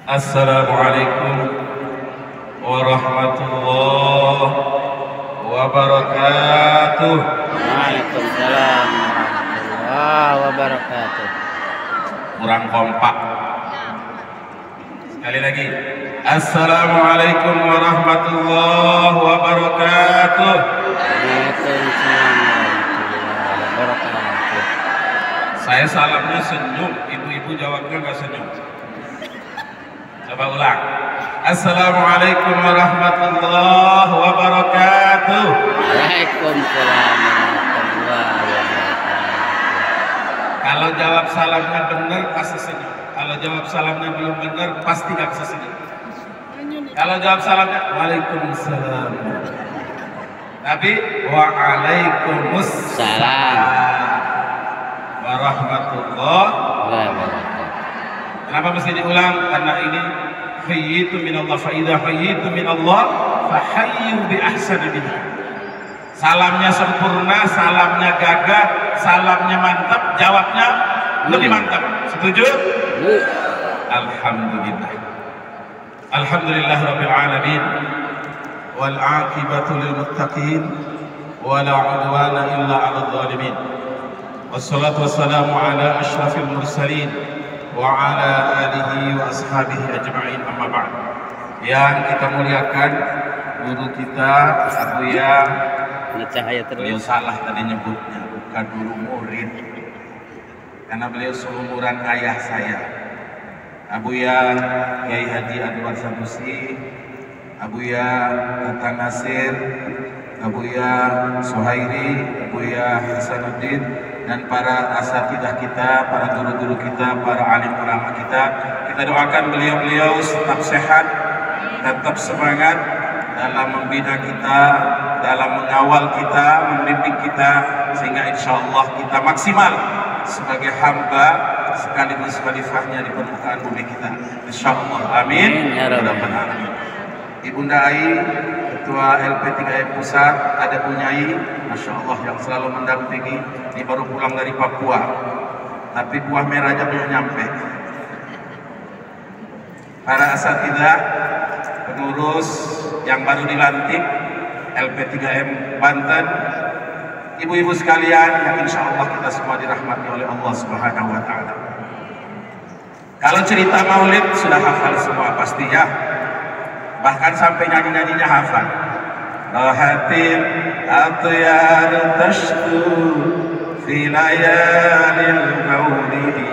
Assalamualaikum warahmatullahi wabarakatuh. Waalaikumsalam warahmatullahi wabarakatuh. Kurang kompak. Sekali lagi. Assalamualaikum warahmatullahi wabarakatuh. Waalaikumsalam warahmatullahi wabarakatuh. Saya salamnya senyum, ibu-ibu jawabnya nggak senyum. Coba ulang. Assalamualaikum warahmatullahi wabarakatuh. Waalaikumsalam warahmatullahi wabarakatuh. Kalau jawab salamnya benar pasti senyum. Kalau jawab salamnya belum benar pasti nggak bisa senyum. Kalau jawab salamnya waalaikumsalam, tapi waalaikumsalam warahmatullahi wabarakatuh. Kenapa mesti diulang? Karena ini hayyitu minallah, fa idza hayyitu minallah fa hayyu bi ahsani minha. Salamnya sempurna, salamnya gagah, salamnya mantap, jawabnya lebih mantap. Setuju? Alhamdulillah. Alhamdulillah rabbil alamin wal aqibatu lil muttaqin wa la udwana illa 'alal zalimin. Wassalatu wassalamu ala asyrafil mursalin wa ala alihi wa ashabihi ajma'in, amma ba'd. Yang kita muliakan guru kita Abuya, beliau salah tadi nyebutnya, bukan guru murid, karena beliau seumuran ayah saya, Abuya Kiai Haji Anwar Sanusi, Abuya Tata Nasir, Abuya Suhairi, Abuya Hasanuddin, dan para asatidzah kita, para guru-guru kita, para alim ulama kita. Kita doakan beliau-beliau tetap sehat, tetap semangat dalam membina kita, dalam mengawal kita, membimbing kita, sehingga insya Allah kita maksimal sebagai hamba sekaligus khalifahnya di permukaan bumi kita. Insya Allah, amin. Ya Rabbal alamin. Ibunda Ai, Ketua LP3M Pusat, ada Bunyai, Masya Allah, yang selalu mendampingi. Ini baru pulang dari Papua, tapi buah merahnya belum nyampe. Para asatidzah, pengurus yang baru dilantik LP3M Banten, ibu-ibu sekalian yang insya Allah kita semua dirahmati oleh Allah Subhanahu wa Ta'ala. Kalau cerita maulid sudah hafal semua pasti ya, bahkan sampai nyanyi-nyanyinya hafal. Rahatin atyar tashku fi layalil maulidi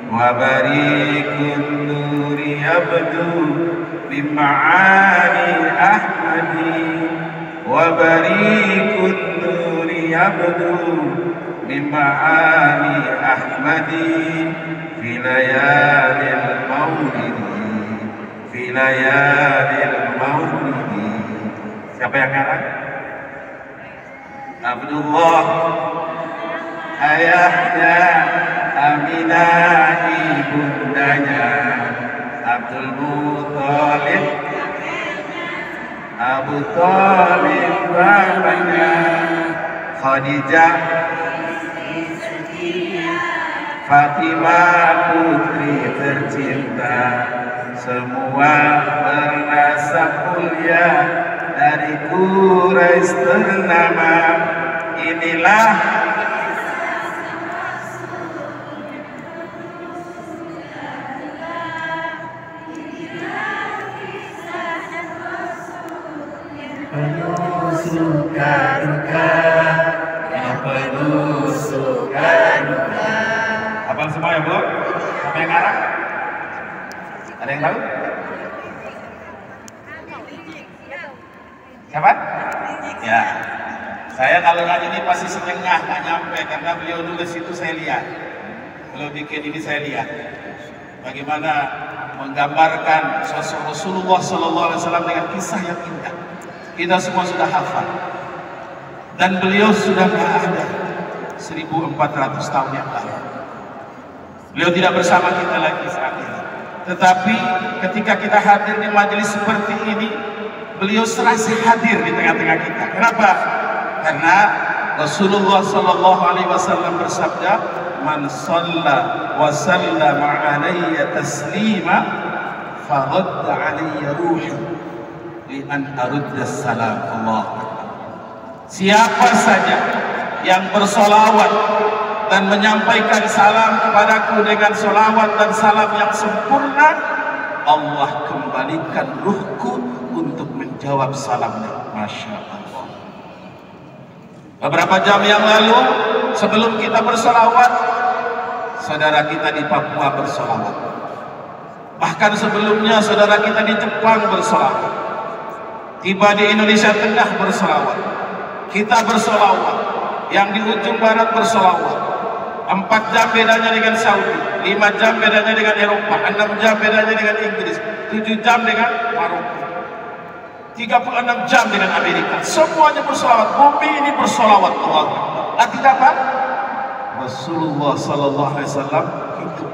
wa barikun nuri yabdu bima'ani ahmadi wa barikun nuri yabdu bima'ani ahmadi fi layalil maulidi fi layalil maulidi. Siapa yang ngarang? Abdullah, ayahnya, Aminah ibundanya, Abdul Muthalib, Abu Thalib bapaknya, Khadijah, Fatimah putri tercinta, semua bernasab mulia dari Quraisy ternama. Inilah penuh suka duka, yang penuh suka duka. Hafal semua ya Bu? Siapa yang ngarang? Ada yang tahu? Siapa? Ya, saya kalau nyanyi ini pasti setengah nggak nyampe, karena beliau nulis itu saya lihat, beliau bikin ini saya lihat bagaimana menggambarkan sosok Rasulullah SAW dengan kisah yang indah. Kita semua sudah hafal, dan beliau sudah nggak ada 1400 tahun yang lalu. Beliau tidak bersama kita lagi saat ini, tetapi ketika kita hadir di majelis seperti ini, beliau serasa hadir di tengah-tengah kita. Kenapa? Karena Rasulullah SAW bersabda, "Man shalla wa sallama alayya taslima faradda alayya ruhi li an arudda salam. Allah. Siapa saja yang bersolawat dan menyampaikan salam kepadaku dengan solawat dan salam yang sempurna, Allah kembalikan ruhku untuk menjawab salamnya. Masya Allah. Beberapa jam yang lalu sebelum kita bersolawat, saudara kita di Papua bersolawat. Bahkan sebelumnya saudara kita di Jepang bersolawat. Tiba di Indonesia Tengah bersolawat. Kita bersolawat. Yang di ujung barat bersolawat. 4 jam bedanya dengan Saudi, 5 jam bedanya dengan Eropa, 6 jam bedanya dengan Inggris, 7 jam dengan Maroko, 36 jam dengan Amerika. Semuanya bersolawat. Bumi ini bersolawat. Allah. Artinya apa? Rasulullah sallallahu alaihi wasallam hidup.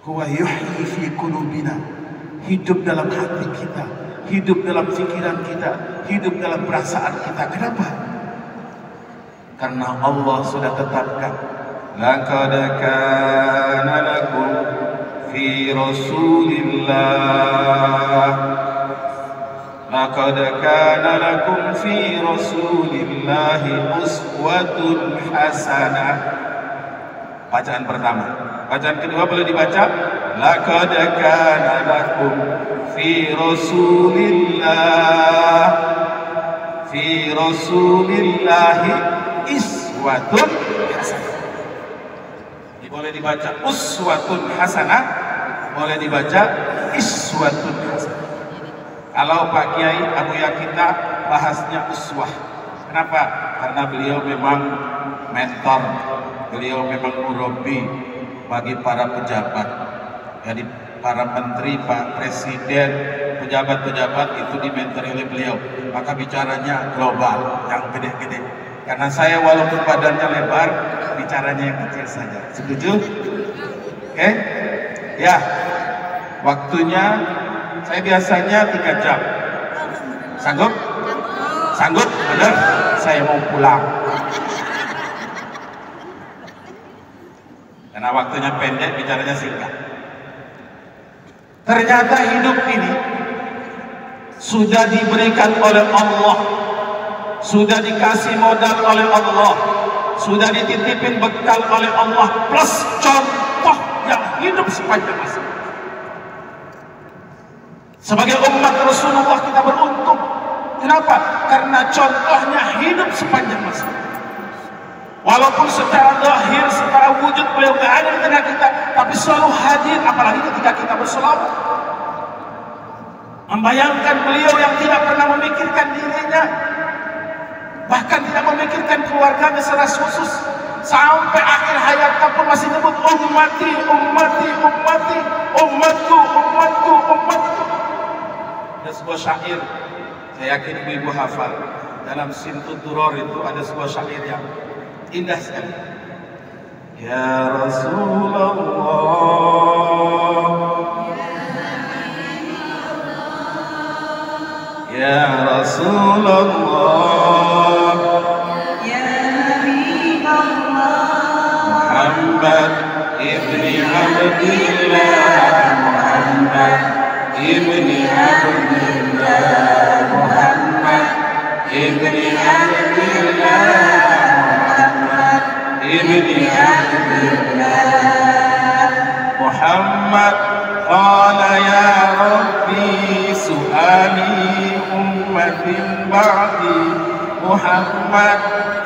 Huwa yuhyi fi qulubina. Hidup dalam hati kita, hidup dalam pikiran kita, hidup dalam perasaan kita. Kenapa? Karena Allah sudah tetapkan, laqad kana lakum fi Rasulillah, laqad kana lakum fi Rasulillah uswatun hasanah. Bacaan pertama. Bacaan kedua boleh dibaca, laqad kana lakum fi Rasulillah, fi Rasulillah iswatun hasanah. Ini boleh dibaca uswatun hasanah, boleh dibaca iswatun hasanah. Kalau Pak Kiai Abu Ya kita bahasnya uswah. Kenapa? Karena beliau memang mentor, beliau memang murabbi bagi para pejabat. Jadi para menteri, Pak Presiden, pejabat-pejabat itu dimentori oleh beliau. Maka bicaranya global, yang gede-gede. Karena saya walaupun badannya lebar, bicaranya yang kecil saja. Setuju? Oke? Ya, waktunya saya biasanya 3 jam. Sanggup? Sanggup? Benar? Saya mau pulang. Karena waktunya pendek, bicaranya singkat. Ternyata hidup ini sudah diberikan oleh Allah, sudah dikasih modal oleh Allah, sudah dititipin bekal oleh Allah, plus contoh yang hidup sepanjang masa. Sebagai umat Rasulullah kita beruntung. Kenapa? Karena contohnya hidup sepanjang masa. Walaupun secara zahir, secara wujud beliau tidak ada di tengah kita, tapi selalu hadir, apalagi ketika kita berselawat. Membayangkan beliau yang tidak pernah memikirkan dirinya, bahkan tidak memikirkan keluarganya secara khusus, sampai akhir hayatnya pun masih nyebut ummati, ummati, ummati, ummatku, umatku, umatku. Ada sebuah syair, saya yakin ibu-ibu hafal, dalam Simtud Duror itu ada sebuah syair yang indah sekali. Ya Rasulullah, ya Rasulullah, ya Habibullah, Muhammad ibni Abdillah, Muhammad ibni Abdillah, Muhammad ibni Abdillah, ibni Abdillah, Muhammad qala ya Rabbi su'ali ummatin ba'di, Muhammad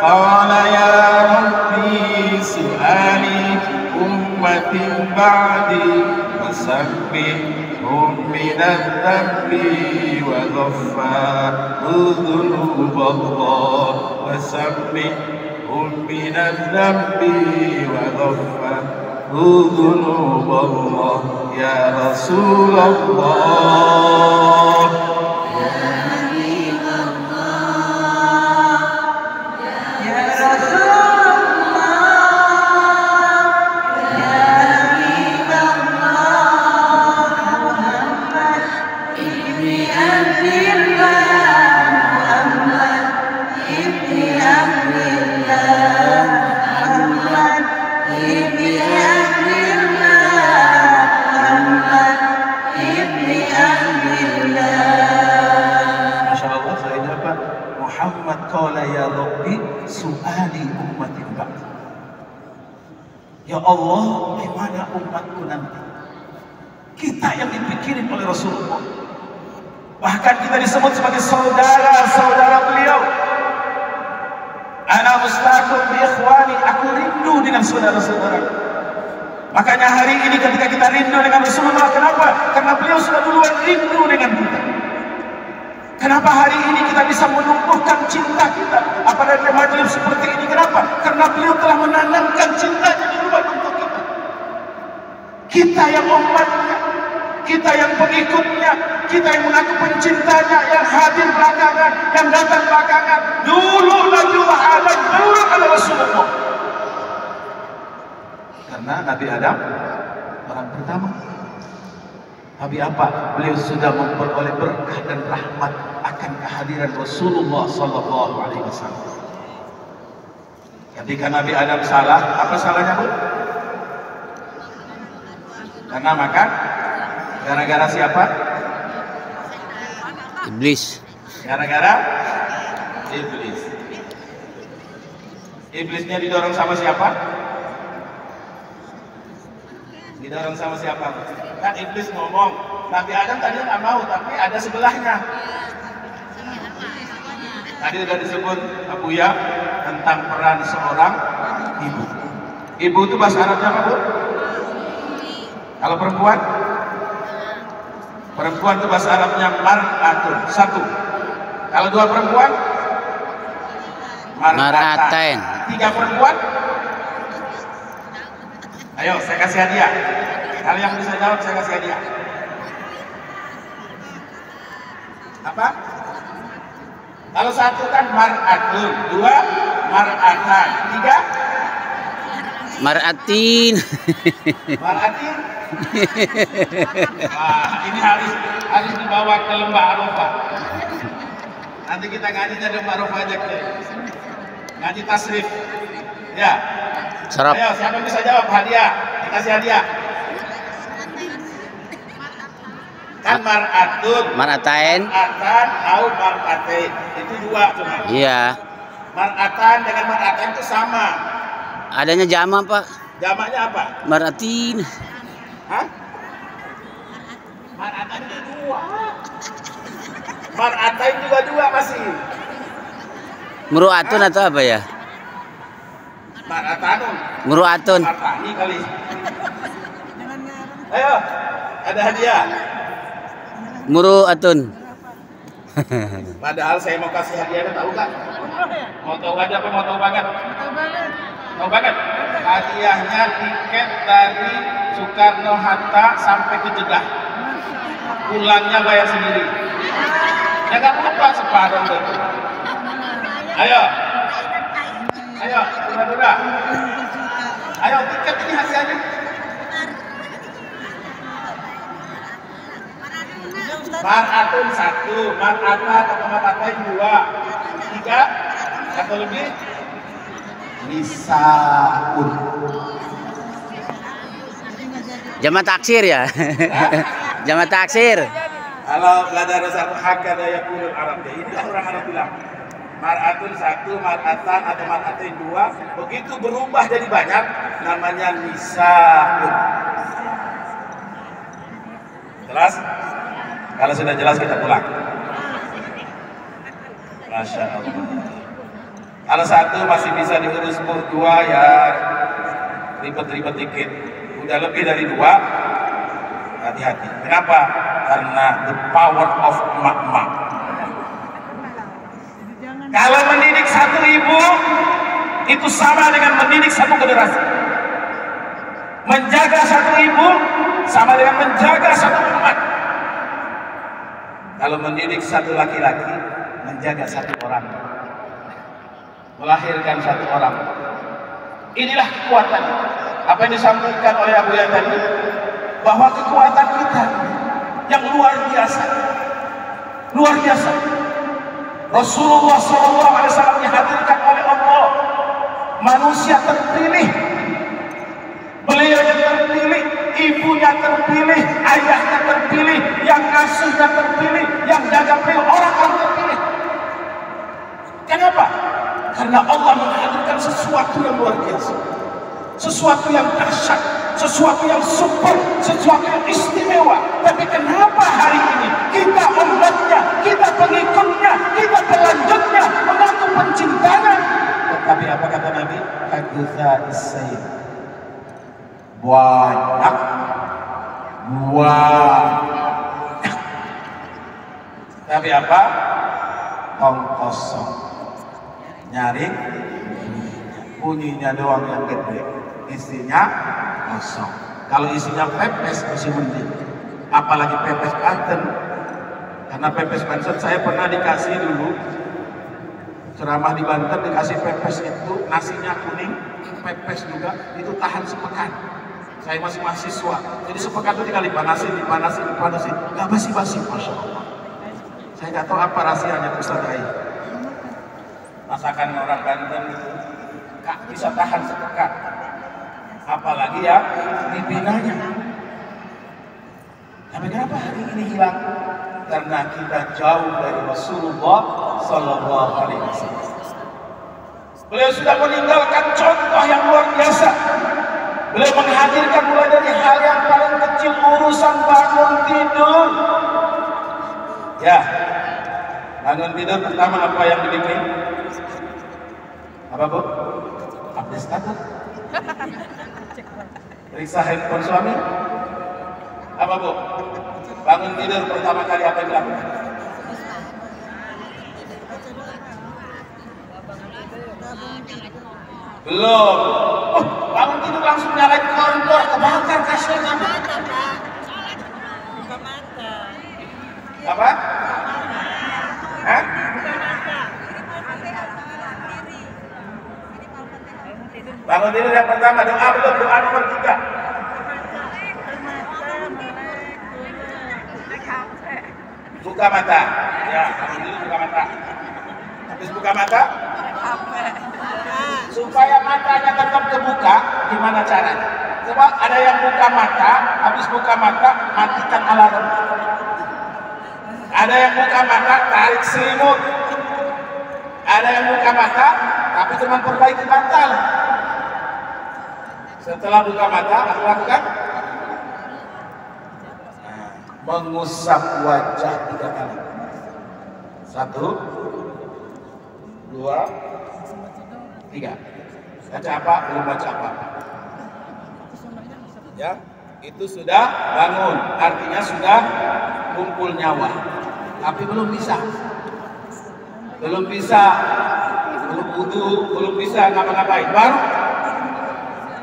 qala ya Rabbi su'ali ummatin ba'di, wasabbihhum minadz-dzambi wa ghaffaru dzunub-Allah, wasabbihhum minadz-dzambi wa ghaffaru dzunub-Allah. Ya Rasulullah, ya Habibullah, ya Rasulullah, ya Habibullah, Muhammad ibni Abdillah, Muhammad ibni Abdillah, Muhammad ibni Abdillah, su'ali ummati ba'd. Ya Allah, gimana umatku nanti? Kita yang dipikirin oleh Rasulullah. Bahkan kita disebut sebagai saudara-saudara beliau. Ana mustaqim bi ikhwani, aku rindu dengan saudara-saudara. Makanya hari ini ketika kita rindu dengan Rasulullah, kenapa? Karena beliau sudah duluan rindu dengan kita. Kenapa hari ini kita bisa menumbuhkan cinta kita apalagi majelis seperti ini? Kenapa? Karena beliau telah menanamkan cintanya duluan untuk kita. Kita yang umatnya, kita yang pengikutnya, kita yang mengaku pencintanya, yang hadir belakangan, yang datang belakangan. Dulu Nabiullah Adam, dulu ada Rasulullah. Karena Nabi Adam orang pertama. Tapi apa? Beliau sudah memperoleh berkah dan rahmat akan kehadiran Rasulullah Sallallahu Alaihi Wasallam. Ketika Nabi Adam salah, apa salahnya, Bu? Karena makan. Gara-gara siapa? Iblis. Gara-gara iblis. Iblisnya didorong sama siapa? Didorong sama siapa? Kan iblis ngomong, Nabi Adam tadi nggak mau, tapi ada sebelahnya. Tadi sudah disebut Abu Ya tentang peran seorang ibu. Ibu itu bahasa Arabnya apa, Bu? Kalau perempuan? Perempuan itu bahasa Arabnya mar'atun, satu. Kalau dua perempuan? Mar'atain. Tiga perempuan? Ayo, saya kasih hadiah. Kalau yang bisa jawab, saya kasih hadiah. Apa? Kalau satu kan mar'atun, dua mar'atan, tiga Mar'atin. mar'atin. Wah, ini harus dibawa ke lembah Arafah. Nanti kita ngajinya di lembah Arafah aja, ngaji tasrif. Ya. Serap. Ayo, siapa yang bisa jawab? Hadiah, dikasih hadiah. Kan mar'atun, Mar'atain. mar'atan, atau mar'atain. Itu dua cuma. Iya. Mar'atan dengan mar'atain itu sama. Adanya jama, Pak. Jamaknya apa? Mar'atin. Hah? Mar'atan itu dua. Mar'atain juga dua masih. Muru'atun atau apa ya? Mar'atanun. Muru'atun. Mar'atani kali. Ayo, ada hadiah. Muru'atun. Padahal saya mau kasih hadiahnya, tahu nggak? Mau tahu aja apa mau tahu banget? Mau banget. Hadiahnya tiket dari Soekarno-Hatta sampai ke Jeddah. Pulangnya bayar sendiri. Jangan lupa separuh itu. Ayo. Ayo, udah. Ayo, tiket ini hadiahnya. Mar'atun satu, mar'atan atau mar'atain dua, tiga atau lebih. Nisaun. Jama taksir ya? Jama taksir. Kalau belajar dasar hakada yaqulul Arab, ini orang Arab bilang. Mar'atun satu, mar'atan atau mar'atain dua, begitu berubah jadi banyak, namanya nisaun. Jelas? Kalau sudah jelas kita pulang. Masya Allah. Kalau satu masih bisa diurus, dua ya ribet-ribet dikit. Udah lebih dari dua, hati-hati. Kenapa? Karena the power of emak-emak. Kalau mendidik satu ibu, itu sama dengan mendidik satu generasi. Menjaga satu ibu, sama dengan menjaga satu umat. Kalau mendidik satu laki-laki, menjaga satu orang, melahirkan satu orang. Inilah kekuatan. Apa yang disampaikan oleh Abu Ya tadi, bahwa kekuatan kita yang luar biasa, luar biasa. Rasulullah SAW dihadirkan oleh Allah, manusia terpilih. Beliau yang terpilih, ibunya terpilih, ayahnya terpilih, yang ngasuhnya terpilih, yang jaga beliau orang-orang terpilih. Kenapa? Karena Allah menghadirkan sesuatu yang luar biasa, sesuatu yang dahsyat, sesuatu yang super, sesuatu yang istimewa. Tapi kenapa hari ini kita umatnya, kita pengikutnya, kita pelanjutnya, mengaku pencintanya? Tetapi apa kata Nabi? Haditha isayid, banyak. Tapi apa? Kosong. Nyari bunyinya doang yang gede, isinya kosong. Kalau isinya pepes masih mending, apalagi pepes Banten. Karena pepes Banten saya pernah dikasih dulu ceramah di Banten, dikasih pepes itu, nasinya kuning, pepes juga, itu tahan sepekan. Saya masih mahasiswa, jadi sepekan itu tinggal dipanasin, nggak basi-basi, masya Allah. Saya nggak tahu apa rahasianya Ustaz Ai. Masakan orang Banten itu bisa tahan sepekan, apalagi ya pimpinannya. Tapi kenapa hari ini hilang? Karena kita jauh dari Rasulullah Sallallahu Alaihi Wasallam. Beliau sudah meninggalkan contoh yang luar biasa. Beliau menghadirkan mulai dari hal yang paling kecil, urusan bangun tidur. Ya, bangun tidur pertama apa yang dibikin? Apa Bu? Update status. Periksa handphone suami. Apa Bu? Bangun tidur pertama kali apa yang dilakukan? Belum. Oh, bangun tidur langsung nyalain kompor, kebakar kasurnya. Buka mata. Apa? Hah? Bangun tidur yang pertama, doa belum? Doa nomor 3. Buka mata. Ya, bangun tidur buka mata. Habis buka mata, supaya matanya tetap kebuka, gimana caranya? Coba ada yang buka mata, habis buka mata, matikan alarm. Ada yang buka mata, tarik selimut. Ada yang buka mata, tapi cuma perbaiki bantal. Setelah buka mata, apa lakukan? Mengusap wajah 3 kali. 1, 2, 3. Baca apa? Belum baca apa? Ya, itu sudah bangun. Artinya sudah kumpul nyawa. Tapi belum bisa. Belum wudu, belum bisa ngapa-ngapain. Baru.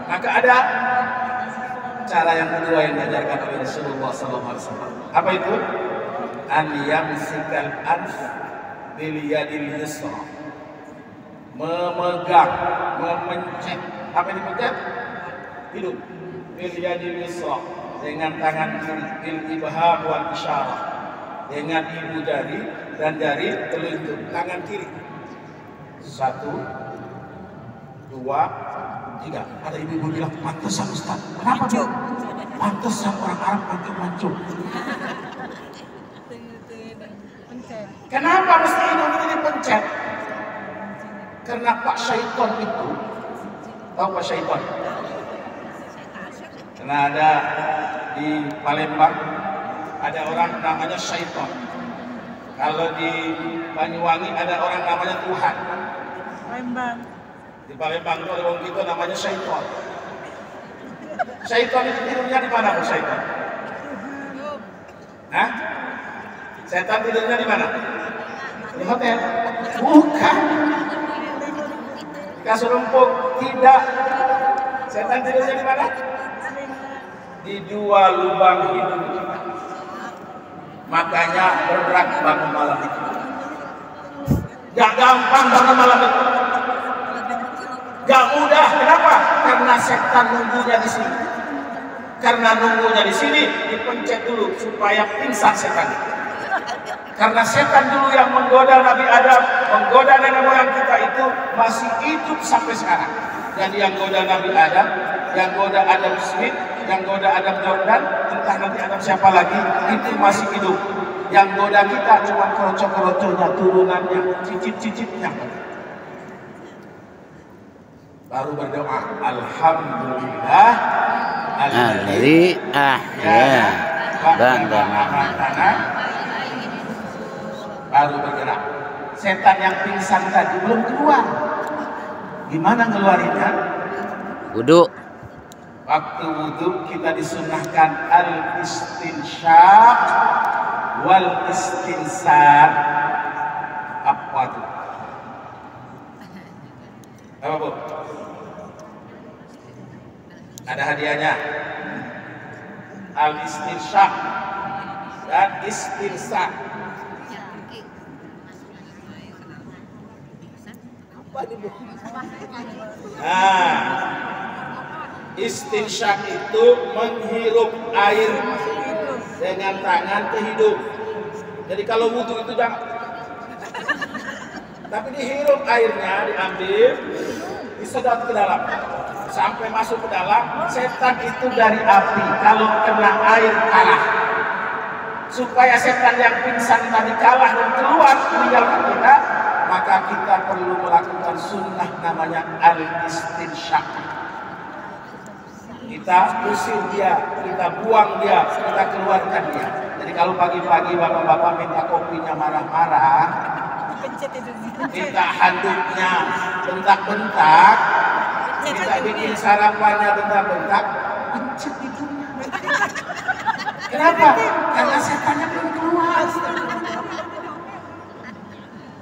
Maka ada cara yang kedua yang diajarkan oleh Rasulullah SAW. Apa itu? An yamsikal anf bil yadil yusra. Memegang, memencet. Apa yang dipencet? Hidung. Bil yadil yusra, dengan tangan kiri. Bil ibham wal isyarah, dengan ibu jari dan jari telunjuk tangan kiri. 1, 2, 3. Ada ibu-ibu bilang, pantesan Ustaz. Kenapa dong? Pantesan orang Arab pakai mancung. Kenapa mesti hidung ini dipencet? Karena Pak Syaiton itu, tahu Pak Syaiton? Karena ada di Palembang, ada orang namanya Syaiton. Kalau di Banyuwangi ada orang namanya Tuhan. Palembang. Di Palembang itu ada orang kita namanya Syaiton. Syaiton itu tidurnya di mana, Bu Syaiton? Hah? Setan tidurnya di mana? Di hotel? Bukan. Kasur empuk? Tidak. Setan tidurnya di mana? Di 2 lubang hidung kita. Makanya berat bangun malam itu. Gak gampang bangun malam itu. Gak mudah. Kenapa? Karena setan nunggunya di sini. Karena nunggunya di sini, dipencet dulu supaya pingsan setan. Karena setan dulu yang menggoda Nabi Adam, menggoda nenek moyang kita itu masih hidup sampai sekarang. Jadi yang goda Nabi Adam, yang goda Adam Smith, yang goda Adam Jordan, entah nanti Adam siapa lagi, itu masih hidup. Yang goda kita cuma kroco-kroconya, turunannya, cicit-cicitnya. baru berdoa alhamdulillah alladzi ahya ba'da baru bergerak. Setan yang pingsan tadi belum keluar. Gimana ngeluarinnya? wudu. Waktu wudu kita disunahkan al-istinsyaq wal istinsar. Apa itu? Apa Bu? Ada hadiahnya. Al-istinsyaq dan istinsar. Nah, istinsyak itu menghirup air dengan tangan ke hidung. Jadi kalau wudhu itu jangan, tapi dihirup airnya, diambil, disedot ke dalam, sampai masuk ke dalam. Setan itu dari api, kalau kena air kalah. Supaya setan yang pingsan tadi kalah dan keluar meninggalkan kita, maka kita perlu melakukan sunnah namanya al-istinsyak. Kita usir dia, kita buang dia, kita keluarkan dia. Jadi kalau pagi-pagi bapak-bapak minta kopinya marah-marah, minta handuknya bentak-bentak, kita bikin sarapannya bentak-bentak, pencet hidungnya. Kenapa? Karena setannya belum keluar.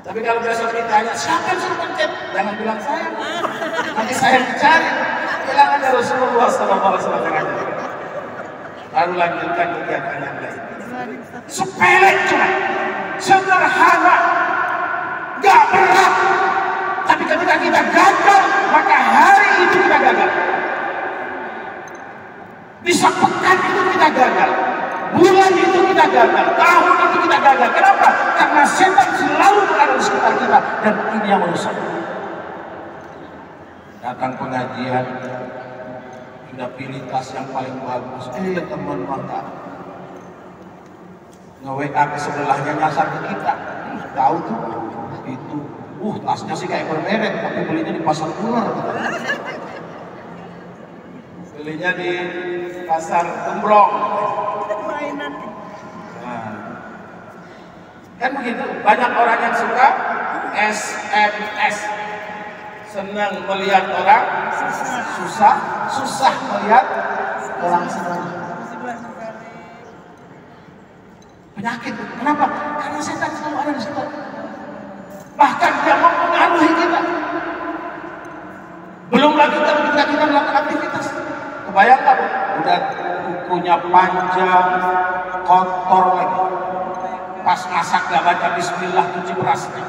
Tapi kalau besok ditanya, siapa yang suruh pencet? Jangan bilang saya. Nanti saya dicari. Bilang aja Rasulullah SAW. Baru lanjutkan kegiatan yang lain. Sepele cuma, sederhana, gak berat. Tapi ketika kita gagal, maka hari itu kita gagal. Bisa pekan itu kita gagal. Bulan itu kita gagal, tahun itu kita gagal. Kenapa? Karena setan selalu berada di sekitar kita dan ini yang merusak. Datang pengajian, sudah pilih tas yang paling bagus. Teman mantap. Nge-WA ke sebelahnya nyasar ke kita. Tahu tuh itu. Tasnya sih kayak bermerek, tapi belinya di pasar ular. Belinya di pasar Gembrong. Kan begitu, banyak orang yang suka SMS, senang melihat orang susah, susah melihat orang senang. Penyakit, kenapa? Karena setan selalu ada di situ. Bahkan dia mempengaruhi kita. Belum lagi ketika kita melakukan aktivitas. Kebayang nggak, Bu? Udah kukunya panjang, kotor lagi. Pas masak gak baca bismillah, cuci berasnya.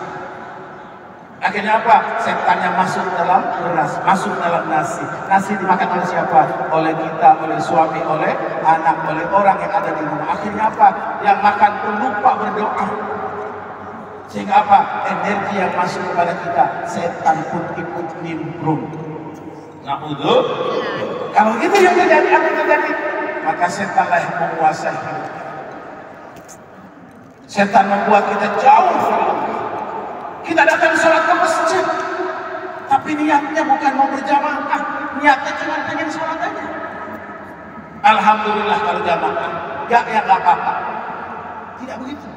Akhirnya apa? Setannya masuk dalam beras, masuk dalam nasi. Nasi dimakan oleh siapa? Oleh kita, oleh suami, oleh anak, oleh orang yang ada di rumah. Akhirnya apa? Yang makan pun lupa berdoa. Sehingga apa? Energi yang masuk kepada kita, setan pun ikut nimbrung. Na'udhu. Kalau itu yang terjadi, apa yang terjadi? Maka setanlah yang menguasai hidup. Setan membuat kita jauh dari Allah. Kita datang sholat ke masjid, tapi niatnya bukan mau berjamaah, niatnya cuma pengen sholat aja. Alhamdulillah kalau jamaah, ya nggak apa-apa. Tidak begitu.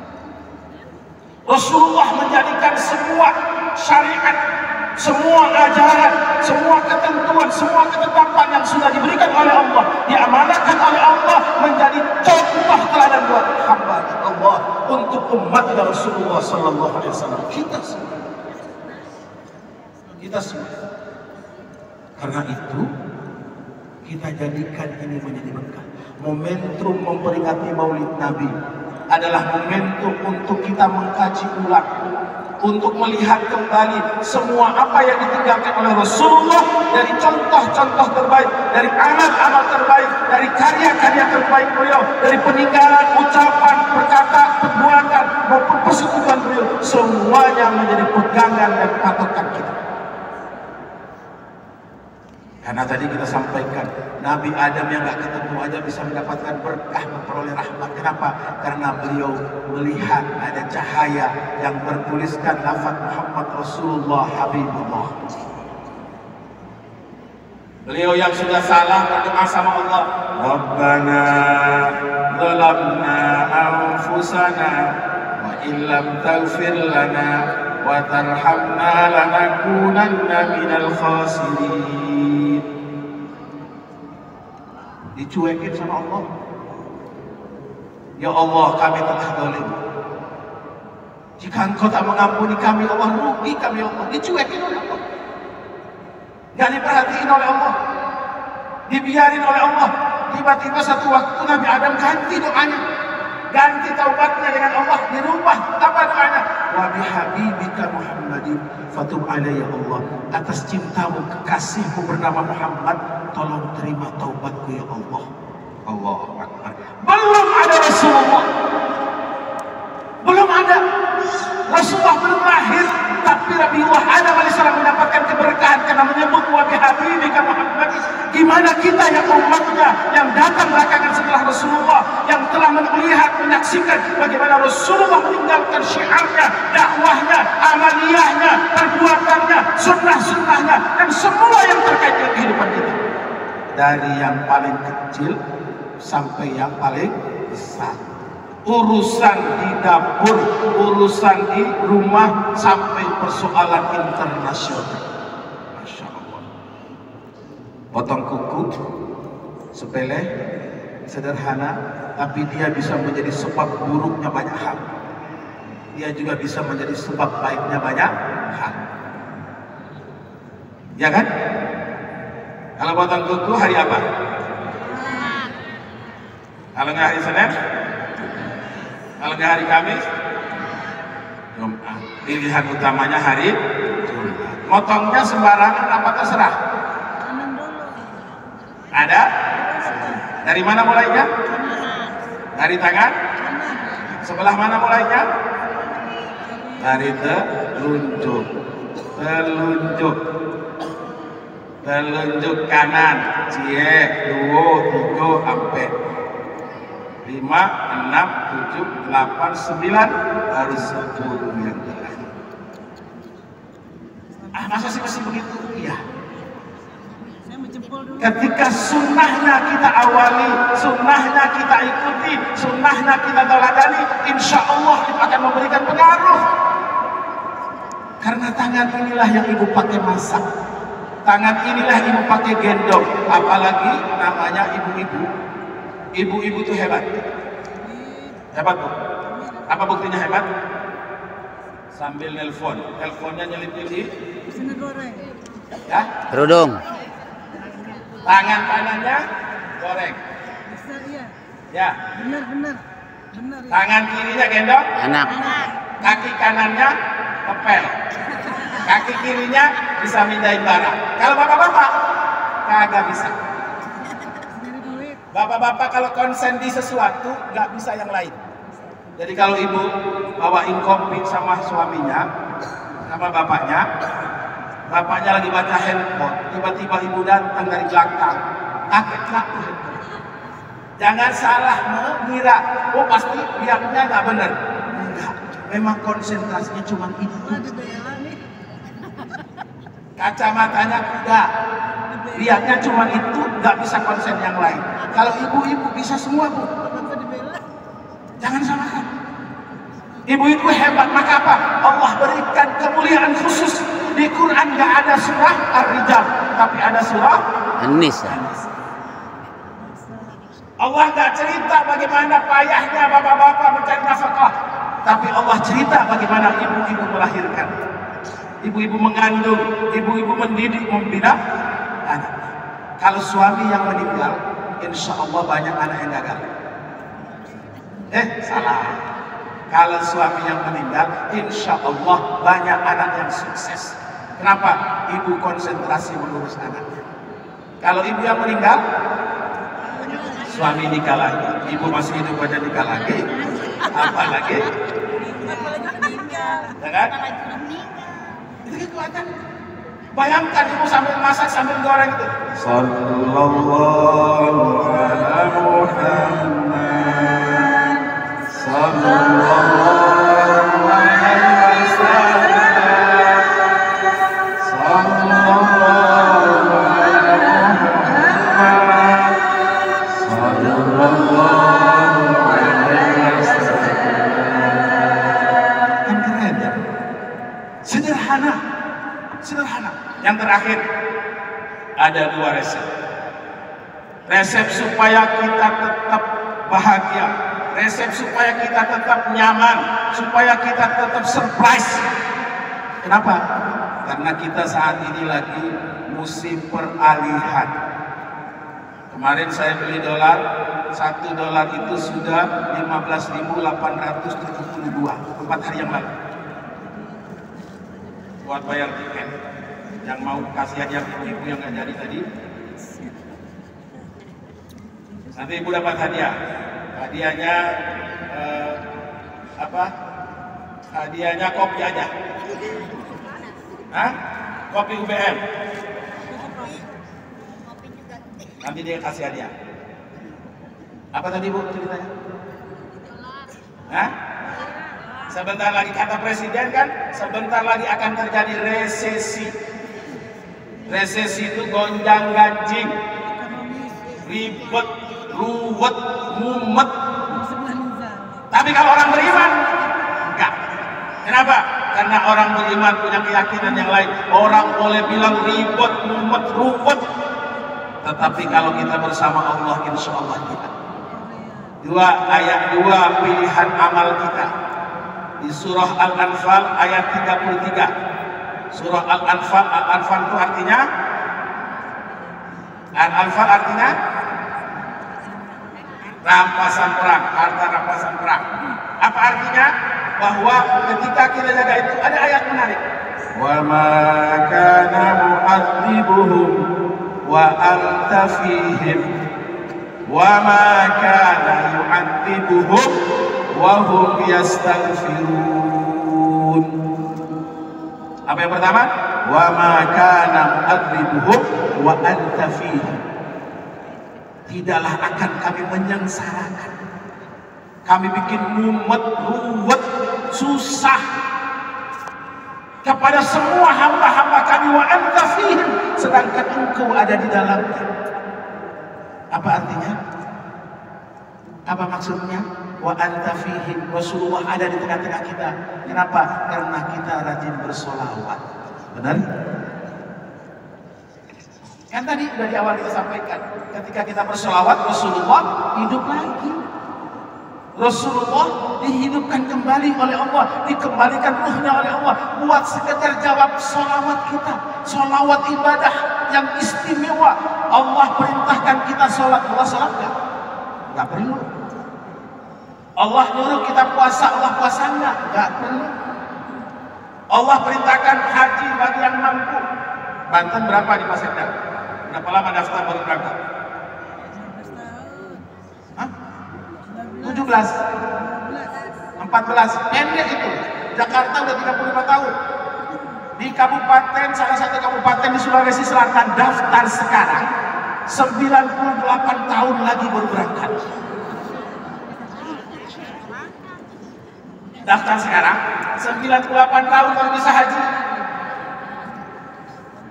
Rasulullah menjadikan semua syariat, semua ajaran, semua ketentuan, semua ketetapan yang sudah diberikan oleh Allah, diamanahkan oleh Allah menjadi contoh teladan buat hamba Allah untuk umat Rasulullah Sallallahu Alaihi Wasallam. Kita semua. Karena itu kita jadikan ini menjadi berkah. Momentum memperingati Maulid Nabi adalah momentum untuk kita mengkaji ulang, untuk melihat kembali semua apa yang ditinggalkan oleh Rasulullah, dari contoh-contoh terbaik, dari amal-amal terbaik, dari karya-karya terbaik beliau, dari peninggalan, ucapan, perkataan, perbuatan maupun persekutuan beliau, semuanya menjadi pegangan dan patokan kita. Karena tadi kita sampaikan, Nabi Adam yang gak ketemu aja bisa mendapatkan berkah, memperoleh rahmat. Kenapa? Karena beliau melihat ada cahaya yang bertuliskan lafaz Muhammad Rasulullah Habibullah. Beliau yang sudah salah berdoa sama Allah, Rabbana zalamna anfusana wa illam taghfir lana wa tarhamna lanakunanna minal khasirin. Dicuekin sama Allah. Ya Allah, kami telah zalim. Jika Engkau tak mengampuni kami, Allah, rugi kami, Allah. Dicuekin oleh Allah. Gak diperhatiin oleh Allah, dibiarin oleh Allah. Tiba-tiba satu waktu Nabi Adam ganti doanya, ganti taubatnya dengan Allah, dirubah. Apa doanya? Wa bihabibika Muhammadin fatub alayya Allah. Atas cintamu, kekasihmu bernama Muhammad, tolong terima taubatku ya Allah. Allahu Akbar. Belum ada Rasulullah, belum ada Rasulullah, belum lahir, tapi Nabiullah Adam alaihissalam mendapatkan keberkahan karena menyebut wa bihabibika Muhammad. Gimana kita yang umatnya yang datang belakangan setelah Rasulullah, yang telah melihat, menyaksikan bagaimana Rasulullah meninggalkan syiarnya, dakwahnya, amaliyahnya, perbuatannya, sunnah-sunnahnya, dan semua yang terkait dengan kehidupan kita, dari yang paling kecil sampai yang paling besar. Urusan di dapur, urusan di rumah, sampai persoalan internasional. Masya Allah. Potong kuku, sepele, sederhana, tapi dia bisa menjadi sebab buruknya banyak hal. Dia juga bisa menjadi sebab baiknya banyak hal. Ya kan? Kalau potong kuku hari apa? Kalau nggak hari Senin? Kalau nggak hari Kamis, Jumat. Pilihan utamanya hari Jumat. Motongnya sembarangan apa terserah? Kanan dulu. Ada? Dari mana mulainya? Dari tangan? Sebelah mana mulainya? Dari telunjuk. Telunjuk. Telunjuk kanan. Cie, 2, 3, sampai 5, 6, 7, 8, 9, harus 10 yang terakhir. Masa sih masih begitu? Iya. Saya menjempol dulu. Ketika sunnahnya kita awali, sunnahnya kita ikuti, sunnahnya kita teladani, insya Allah itu akan memberikan pengaruh. Karena tangan inilah yang ibu pakai masak, tangan inilah ibu pakai gendong, apalagi namanya ibu-ibu. Ibu-ibu tuh hebat. Hebat bu. Apa buktinya hebat? Sambil nelpon, teleponnya nyelipin di Sini goreng. ya, Kerudung. tangan kanannya goreng. Bisa iya. Ya, Benar benar. Benar ya. tangan kirinya gendong, Anak. kaki kanannya kepel, kaki kirinya bisa mindahin barang. Kalau bapak-bapak kagak bisa. Sendiri duit. Bapak-bapak kalau konsen di sesuatu nggak bisa yang lain. Jadi kalau ibu bawain kopi sama suaminya, sama bapaknya, bapaknya lagi baca handphone, tiba-tiba ibu datang dari belakang, kaget laku. Jangan salah mengira, oh pasti lihatnya nggak benar. Enggak, memang konsentrasinya cuma itu. Waduh bela nih. Kacamatanya kuda, lihatnya cuma itu, nggak bisa konsen yang lain. Kalau ibu-ibu bisa semua bu. Bapak dibela. Jangan samakan. Ibu-ibu hebat, maka apa? Allah berikan kemuliaan khusus. Di Quran gak ada surah Ar-Rijal, tapi ada surah An-Nisa. Allah gak cerita bagaimana payahnya bapak-bapak mencari nafkah, tapi Allah cerita bagaimana ibu-ibu melahirkan, ibu-ibu mengandung, ibu-ibu mendidik, membina anak. Kalau suami yang meninggal, insya Allah banyak anak yang gagal. Salah. Kalau suami yang meninggal, insya Allah banyak anak yang sukses. Kenapa? Ibu konsentrasi mengurus anaknya. Kalau ibu yang meninggal, suami nikah lagi, ibu masih hidup aja nikah lagi, apa lagi? Apalagi meninggal. Ya kan? Itu kekuatan. Bayangkan ibu sambil masak sambil goreng itu. Sallallahu ala Muhammad. Sallallahu alaihi wasallam. Sallallahu ala Muhammad. Yang terakhir, ada 2 resep. Resep supaya kita tetap bahagia, resep supaya kita tetap nyaman, supaya kita tetap surprise. Kenapa? Karena kita saat ini lagi musim peralihan. Kemarin saya beli dolar, $1 itu sudah 15.872, 4 hari yang lalu. Buat bayar tiket. Yang mau kasih hadiah ibu yang nggak jadi tadi, nanti ibu dapat hadiah. Hadiahnya apa? Hadiahnya kopi aja. Hah? Kopi UBM. Nanti dia kasih hadiah. Apa tadi Bu ceritanya? Hah? Sebentar lagi kata presiden kan, sebentar lagi akan terjadi resesi. Resesi itu gonjang ganjing, ribet, ruwet, mumet. Tapi kalau orang beriman, enggak. Kenapa? Karena orang beriman punya keyakinan yang lain. Orang boleh bilang ribet, mumet, ruwet, tetapi kalau kita bersama Allah, insya Allah kita. 2 pilihan amal kita di surah Al-Anfal ayat 33. Surah Al-Anfal itu artinya rampasan perang, harta rampasan perang. Apa artinya? Bahwa ketika kita jaga itu ada ayat menarik. Wa ma kana mu'adzibuhum wa anta fihim wa ma kana yu'adzibuhum wa hum yastaghfirun. Apa yang pertama? Wa ma kana mu'adzibuhum wa anta fihim. Tidaklah akan kami menyengsarakan, kami bikin mumet, ruwet, susah kepada semua hamba-hamba kami wa anta fihim, sedangkan engkau ada di dalamnya. Apa artinya? Apa maksudnya? Wa anta fihim, Rasulullah ada di tengah-tengah kita. Kenapa? Karena kita rajin bersolawat. Benar? Kan tadi dari awal kita sampaikan, ketika kita bersolawat, Rasulullah hidup lagi. Rasulullah dihidupkan kembali oleh Allah, dikembalikan ruhnya oleh Allah buat sekedar jawab solawat kita. Solawat ibadah yang istimewa. Allah perintahkan kita sholat. Allah sholat nggak? Nggak perlu. Allah nyuruh kita puasa. Allah puasa nggak perlu. Allah perintahkan haji bagi yang mampu. Banten berapa di Mas Endang? Berapa lama daftar baru berangkat? 17, 14, pendek itu. Jakarta udah 35 tahun. Di kabupaten, salah satu kabupaten di Sulawesi Selatan daftar sekarang 98 tahun lagi baru berangkat. Daftar sekarang 98 tahun baru bisa haji.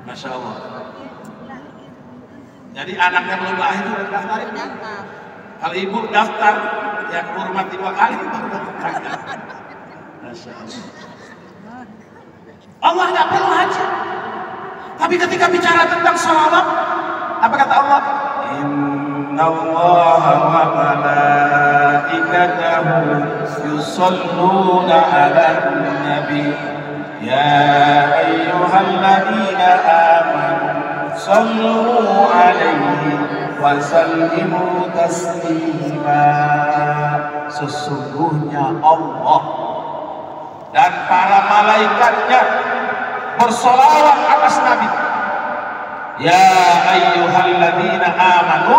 Masya Allah. Jadi anaknya belum lahir udah daftarin kan? Kalau ibu daftar, ya hormati 2 kali baru berangkat. Masya Allah. Allah nggak perlu haji. Tapi ketika bicara tentang salawat, apa kata Allah? Inna Allah wa malaikatahu yusalluna ala nabi ya ayyuhalladzina amanu sallu alaihi wa sallimu taslima. Sesungguhnya Allah dan para malaikatnya bersolawat atas Nabi. Ya ayyuhalladzina amanu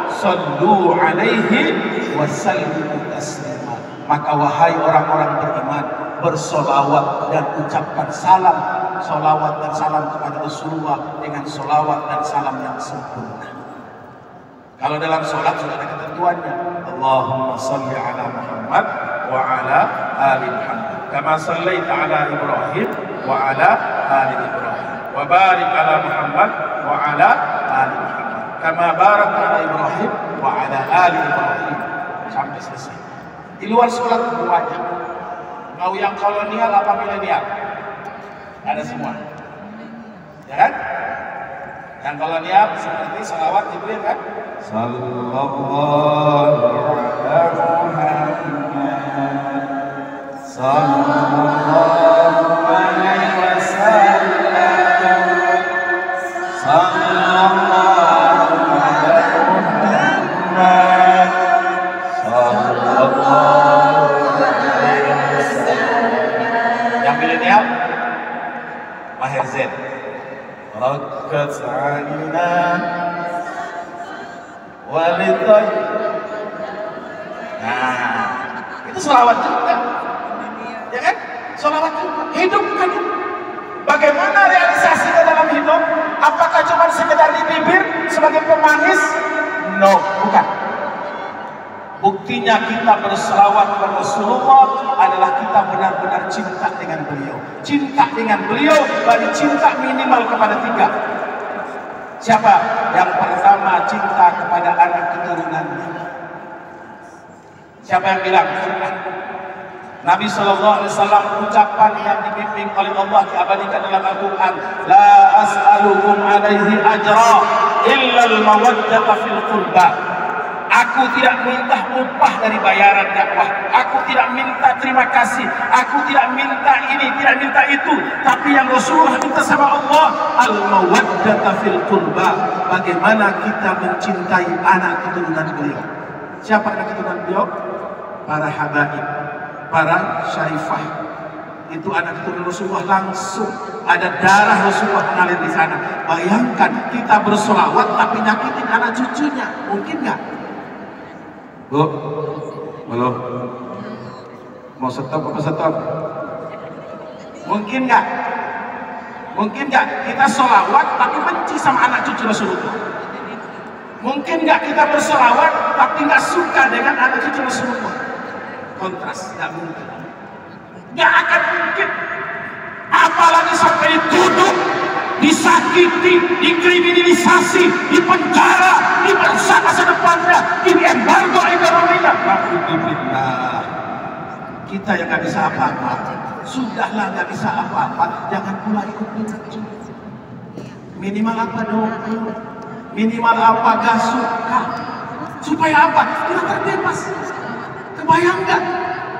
sallu alaihi wa sallimu taslima. Maka wahai orang-orang beriman, bersolawat dan ucapkan salam, solawat dan salam kepada Rasulullah dengan solawat dan salam yang sempurna. Kalau dalam sholat sudah ada ketentuannya. Allahumma salli ala Muhammad wa ala ali Muhammad kama sallaita ala Ibrahim wa ala ali Ibrahim wa barik ala Muhammad wa ala ali Muhammad kama barakta ala Ibrahim wa ala ali Ibrahim sampai selesai. Di luar sholat semuanya, mau yang kolonial apa milenial, ada semua. Ya kan? Yang kalau niat seperti salawat Jibril kan? Sallallahu alaihi wasallam. Sallallahu alaihi Muhammad. Sallallahu alaihi wasallam. Yang milenial Maher Zain. Rakat alina waliday. Nah, itu sholawat juga, ya kan? Sholawat juga. Hidupkan. Bagaimana realisasinya dalam hidup? Apakah cuma sekedar di bibir sebagai pemanis? No, bukan. Buktinya kita berselawat kepada Rasulullah adalah kita benar-benar cinta dengan beliau. Cinta dengan beliau berarti cinta minimal kepada 3. Siapa? Yang pertama cinta kepada anak keturunannya. Siapa yang bilang? Nabi Shallallahu Alaihi Wasallam ucapan yang dibimbing oleh Allah diabadikan dalam Al-Quran. La as'alukum alaihi ajra illa al-mawaddata fil qurba. Aku tidak minta upah dari bayaran dakwah. Aku tidak minta terima kasih. Aku tidak minta ini, tidak minta itu. Tapi yang Rasulullah minta sama Allah, al-mawaddata fil qurba. Bagaimana kita mencintai anak keturunan beliau? Siapa anak keturunan beliau? Para habaib, para syarifah. Itu anak keturunan Rasulullah langsung. Ada darah Rasulullah mengalir di sana. Bayangkan kita bersolawat tapi nyakitin anak cucunya. Mungkin nggak? Bu, halo, mau stop apa stop? Mungkin nggak? Mungkin nggak kita sholawat tapi benci sama anak cucu Rasulullah? Mungkin nggak kita bersolawat tapi nggak suka dengan anak cucu Rasulullah? Kontras, nggak mungkin. Nggak akan mungkin. Apalagi sampai dituduh, disakiti, dikriminalisasi, dipenjara, diperiksa masa depannya, ini embargo ekonominya. Alhamdulillah. Kita yang nggak bisa apa-apa, sudahlah nggak bisa apa-apa, jangan pula ikut mencuci. Minimal apa dong? Minimal apa? Gak suka. Supaya apa? Kita terbebas. Kebayang nggak?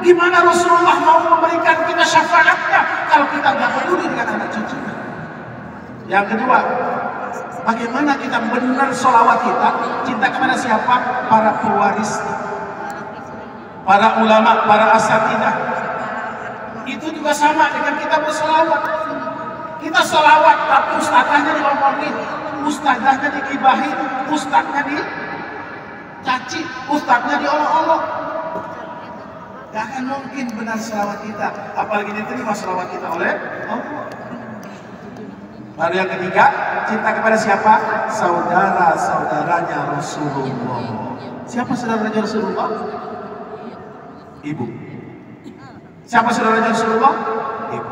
Gimana Rasulullah mau memberikan kita syafaatnya kalau kita nggak peduli dengan anak cucunya? Yang kedua, bagaimana kita benar sholawat kita cinta kepada siapa? Para pewaris, para ulama, para asatidah. Itu juga sama dengan kita bersolawat. Kita sholawat tapi ustadzahnya diomongin, ustadzahnya digibahin, ustadznya dicaci, ustadznya diolok-olok. Gak akan mungkin benar sholawat kita, apalagi diterima sholawat kita oleh Allah. Lalu yang ketiga, cinta kepada siapa? Saudara-saudaranya Rasulullah. Siapa saudaranya Rasulullah? Ibu. Siapa saudaranya Rasulullah? Ibu.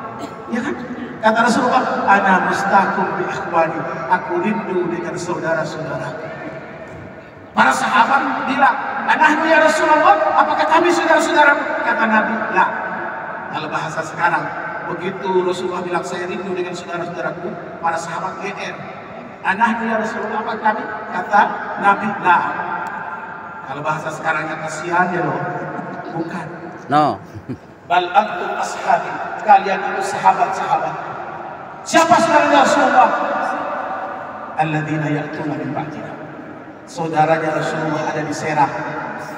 Ya kan? Kata Rasulullah, ana mustaqim bi akhwani. Aku rindu dengan saudara-saudara. Para sahabat bilang, anahmu ya Rasulullah, apakah kami saudara-saudaramu? Kata Nabi, la. Kalau bahasa sekarang, begitu Rasulullah bilang saya rindu dengan saudara-saudaraku, para sahabat GR. Anahmu ya Rasulullah, apa kami? Kata Nabi, la. Kalau bahasa sekarangnya kasihan ya loh. Bukan. No. Bal antum ashabi. Kalian itu sahabat-sahabat. Siapa saudaranya Rasulullah? Alladzina ya'tuna min ba'dina. Saudaranya Rasulullah ada di Serang,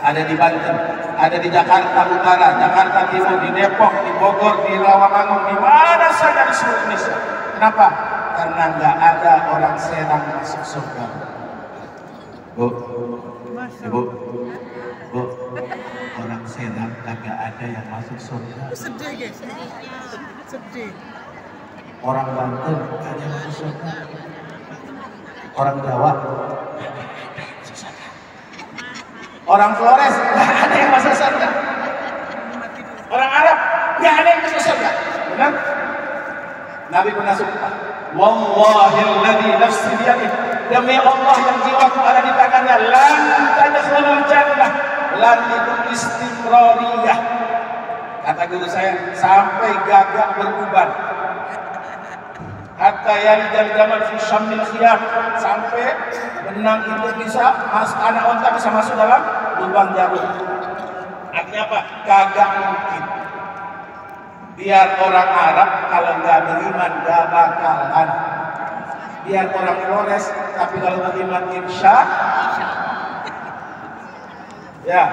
ada di Banten, ada di Jakarta Utara, Jakarta Timur, di Depok, di Bogor, di Rawamangun, di mana saja di seluruh Indonesia. Kenapa? Karena nggak ada orang Serang masuk surga. Bu, Ibu, Bu, orang Serang kagak ada yang masuk surga. Sedih guys, sedih. Orang Banten gak ada yang masuk surga. Orang Jawa, orang Flores gak ada yang masuk surga. Orang Arab gak ada yang masuk surga. Benar? Nabi pernah sumpah, wallahilladzi nafsi biyadihi, demi Allah yang jiwaku ada di tangannya, lan tadkhulul jannah, lan itu istimrariyah. Kata guru saya, sampai gagak beruban. hatta yalijal jamal fi syammil khiyam, sampai benang itu bisa anak onta bisa masuk dalam lubang jarum. Artinya apa? Kagak mungkin. Biar orang Arab kalau nggak beriman nggak bakalan. Biar orang Flores, tapi kalau beriman insya ya.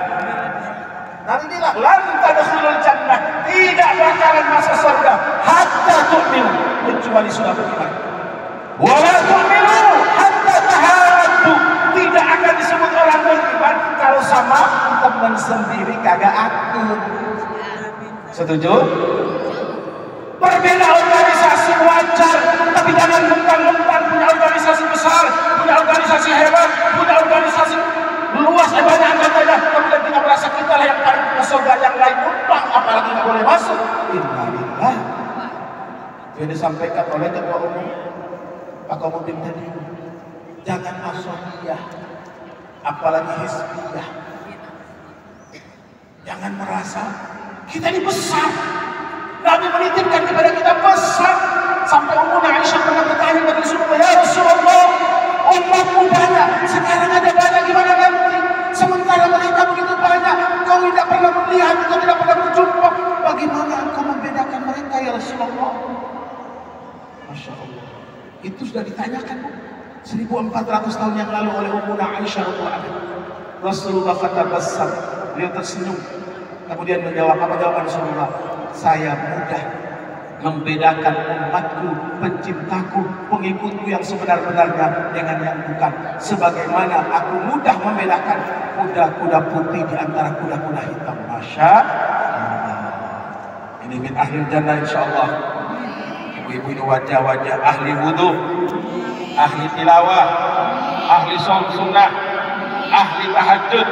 Nanti bilang lan tadkhulul jannah, tidak bakalan masuk surga hatta tu'minu, kecuali sudah beriman. Wala tu'minu hatta tahabbu, tidak akan disebut orang beriman kalau sama teman sendiri kagak akur. Setuju? Berbeda organisasi wajar, tapi jangan mentang-mentang punya organisasi besar, punya organisasi hebat, punya organisasi luas banyak anggotanya, kemudian kita merasa kita lah yang paling punya surga, yang lain numpang, apalagi nggak boleh masuk. Innalillah. Itu disampaikan oleh Ketua Umum Pak Komodin tadi. Jangan asabiyah, apalagi hizbiyah. Jangan merasa kita ini besar. Nabi menitipkan kepada kita besar. Sampai Ummuna Aisyah pernah bertanya kepada Rasulullah, ya Rasulullah, umatmu banyak, sekarang ada banyak, gimana nanti? Sementara mereka begitu banyak, engkau tidak pernah melihat, engkau tidak pernah berjumpa, bagaimana engkau membedakan mereka ya Rasulullah? Masya Allah. Itu sudah ditanyakan 1400 tahun yang lalu oleh Ummuna Aisyah radhiyallahu anha. Rasulullah fatabassam, beliau tersenyum, kemudian menjawab, apa jawaban Rasulullah? Saya mudah membedakan umatku, pencintaku, pengikutku yang sebenar-benarnya dengan yang bukan. Sebagaimana aku mudah membedakan kuda-kuda putih di antara kuda-kuda hitam. Masya Allah. Ini min ahli jannah insyaallah. Ibu-ibu ini wajah-wajah ahli wudhu, ahli tilawah, ahli sunnah, ahli tahajud.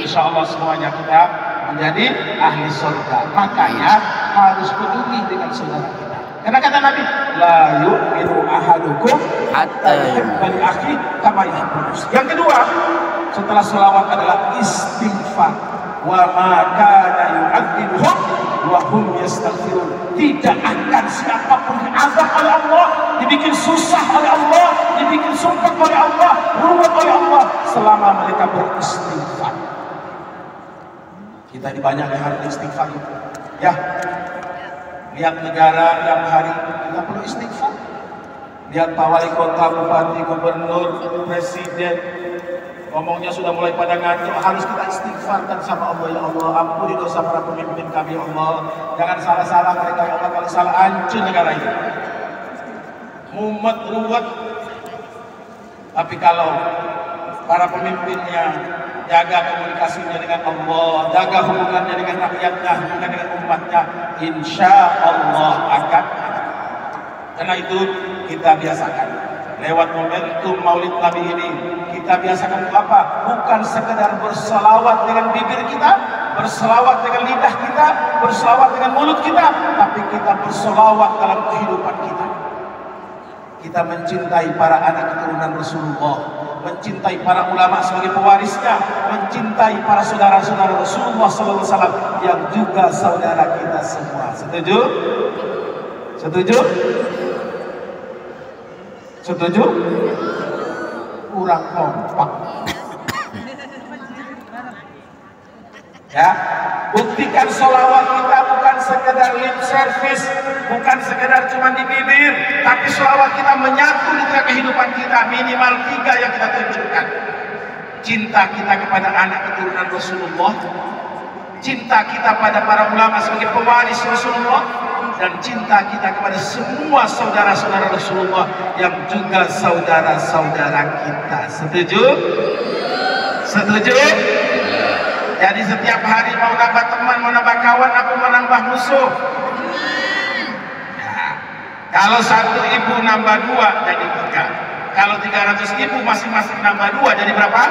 Insyaallah semuanya kita menjadi ahli surga. Makanya harus peduli dengan saudara kita. Karena kata Nabi, la yu'minu ahadukum hatta yuhibba li akhihi kama yuhibbu. Yang kedua, setelah selawat adalah istighfar. Wa ma kana yu'adzibuhum wa hum yastaghfirun. Tidak akan siapapun diazab oleh Allah, dibikin susah oleh Allah, dibikin sumpah oleh Allah, ruwet oleh Allah selama mereka beristighfar. Kita di banyak hari istighfar ya. Lihat negara yang hari kita perlu istighfar. Lihat Pak Wali Kota, Bupati, Gubernur, Presiden ngomongnya sudah mulai pada ngantuk. Harus kita istighfarkan sama Allah. Ya Allah, ampuni dosa para pemimpin kami ya Allah. Jangan salah-salah mereka ya Allah. Kalau salah hancur negara ini, mumet ruwet. Tapi kalau para pemimpinnya jaga komunikasinya dengan Allah, jaga hubungannya dengan rakyatnya, hubungan dengan umatnya, insya Allah akan. Karena itu kita biasakan lewat momentum Maulid Nabi ini, kita biasakan apa? Bukan sekedar berselawat dengan bibir kita, berselawat dengan lidah kita, berselawat dengan mulut kita, tapi kita berselawat dalam kehidupan kita. Kita mencintai para anak keturunan Rasulullah, mencintai para ulama sebagai pewarisnya, mencintai para saudara-saudara Rasulullah SAW yang juga saudara kita semua. Setuju? Setuju? Setuju? Kurang kompak. Ya, buktikan sholawat kita bukan sekedar lip service, bukan sekedar cuma di bibir, tapi sholawat kita menyatu di tengah kehidupan kita. Minimal 3 yang kita tunjukkan: cinta kita kepada anak keturunan Rasulullah, cinta kita pada para ulama sebagai pewaris Rasulullah, dan cinta kita kepada semua saudara-saudara Rasulullah yang juga saudara-saudara kita. Setuju? Setuju? Jadi setiap hari mau nambah teman, mau nambah kawan, aku mau nambah musuh. Nah, kalau 1 ibu nambah 2 jadi 3. Kalau 300 ibu masing-masing nambah 2 jadi berapa?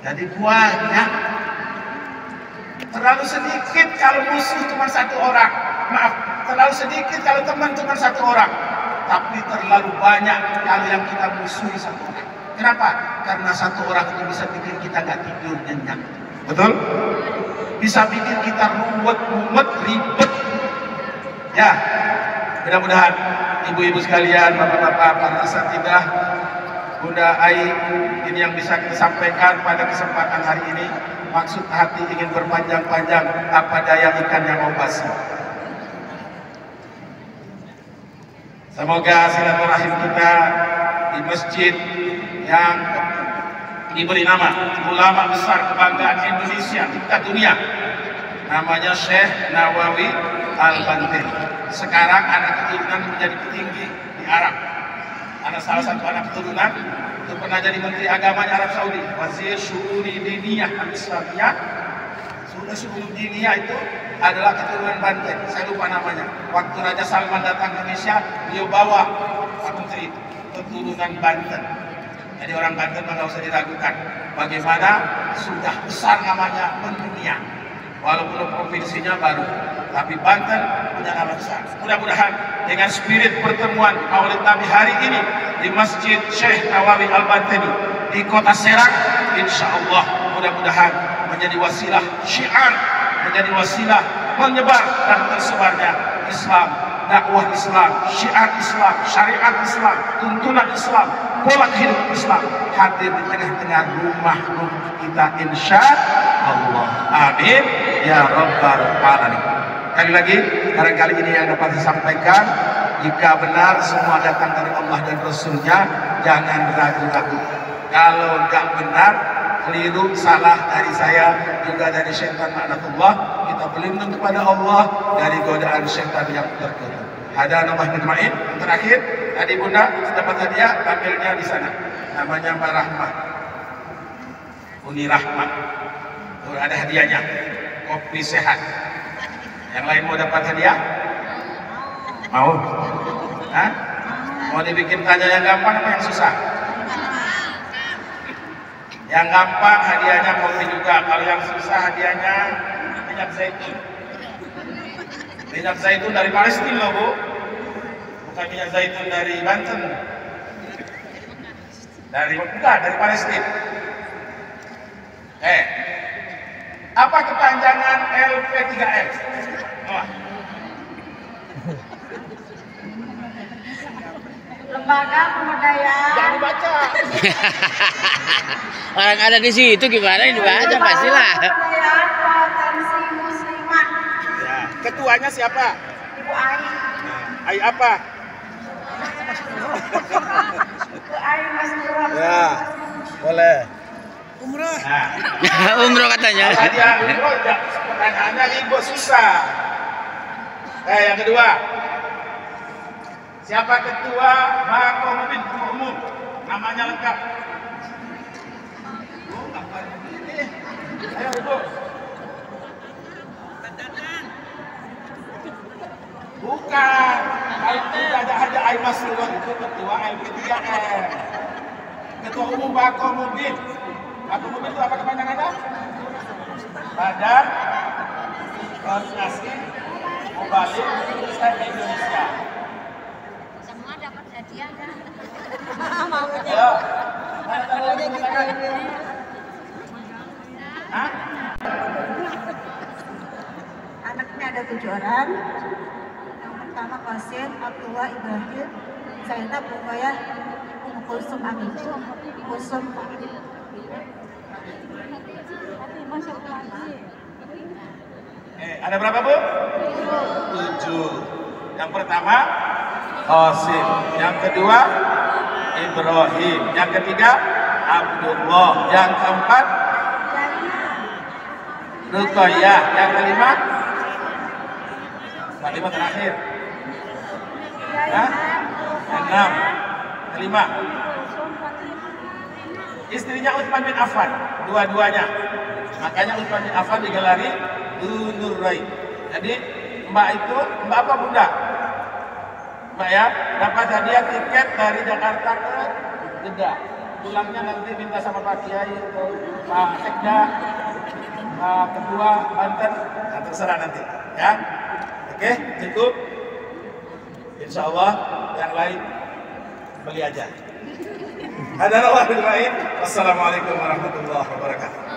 Jadi banyak. Terlalu sedikit kalau musuh cuma 1 orang. Maaf, terlalu sedikit kalau teman cuma 1 orang. Tapi terlalu banyak kalau yang kita musuhi 1 orang. Kenapa? Karena 1 orang itu bisa bikin kita gak tidur nyenyak. Betul? Bisa bikin kita ruwet, mumet, ribet. Ya, mudah-mudahan ibu-ibu sekalian, bapak-bapak, para asatidzah, Bunda Ai, ini yang bisa kita sampaikan pada kesempatan hari ini. Maksud hati ingin berpanjang-panjang, apa daya ikan yang mau basi. Semoga silaturahim kita di masjid yang diberi nama ulama besar kebanggaan Indonesia, tingkat dunia, namanya Syekh Nawawi Al-Banten. Sekarang anak keturunan menjadi petinggi di Arab. Ada salah satu anak keturunan itu pernah jadi Menteri Agamanya Arab Saudi, Wazir Syu'uni Diniyah Al-Islamiyah. Syu'uni Diniyah itu adalah keturunan Banten, saya lupa namanya. Waktu Raja Salman datang ke Indonesia, beliau bawa Pak Menteri itu, keturunan Banten. Jadi orang Banten nggak usah diragukan bagaimana sudah besar namanya mendunia. Walaupun provinsinya baru, tapi Banten punya nama besar. Mudah-mudahan dengan spirit pertemuan Maulid Nabi hari ini di Masjid Syekh Nawawi Al-Banteni di Kota Serang, insya Allah mudah-mudahan menjadi wasilah syiar, menjadi wasilah menyebar dan tersebarnya Islam, dakwah Islam, syiar Islam, syariat Islam, tuntunan Islam, pola hidup Islam hadir di tengah-tengah rumah kita insya Allah. Amin ya rabbal alamin. Sekali lagi, barangkali ini yang dapat disampaikan. Jika benar semua datang dari Allah dan Rasulnya, jangan ragu-ragu. Kalau nggak benar, keliru, salah dari saya, juga dari syaitan laknatullah, kita berlindung kepada Allah dari godaan syaitan yang terkutuk. Ada nama Ma'in. Terakhir, tadi Bunda dapat hadiah, ambilnya di sana. Namanya Mbak Rahmah, Uni Rahmah. Tuh, ada hadiahnya, kopi sehat. Yang lain mau dapat hadiah? Mau? Hah? Mau dibikin tanya yang gampang apa yang susah? Yang gampang hadiahnya kopi juga. Kalau yang susah hadiahnya minyak zaitun. Minyak zaitun dari Palestina loh Bu, bukan minyak zaitun dari Banten. Dari Palestina. Apa kepanjangan LP3M? Oh. Lembaga Pemberdayaan. Jangan dibaca. Orang ada di situ gimana ini baca pastilah. Pemberdayaan Potensi Muslimat. Ya. Ketuanya siapa? Ibu Ai. Ai apa? Ibu Ai Mas Nurul. Ya, boleh. Umroh. Nah, Umroh katanya. kalau dia umroh, pertanyaannya ibu susah. Yang kedua, siapa ketua Makomuddin Ketua Umum? Namanya lengkap. Ayo Ibu. Bukan. Kalau tidak ada Aimas Nurul itu ketua LP3M. Ketua Umum Makomuddin. Makomuddin itu apa kepanjangannya? Badan Koordinasi Mubalik Islam Indonesia. Semua dapat hadiah kan? Ayo. Anaknya ada 7 orang. Yang pertama Qasim, Abdullah, Ibrahim, Zainab, Ruqayyah, Ummu Kulsum, Amin. Kulsum. Ada berapa Bu? 7. Yang pertama Qasim, yang kedua Ibrahim, yang ketiga Abdullah, yang keempat Ruqayyah, yang kelima terakhir. Hah? Yang 6. Kelima istrinya Utsman bin Affan, dua-duanya. Makanya Utsman bin Affan digelari Dzunurain. Jadi Mbak itu, Mbak apa Bunda? Mbak ya, dapat hadiah tiket dari Jakarta ke Jeddah. Pulangnya nanti minta sama Pak Kiai atau Pak Sekda, Pak Ketua Banten, nah, terserah nanti. Ya, oke, cukup. Insya Allah yang lain beli aja. Hadalah Wassalamualaikum warahmatullahi wabarakatuh.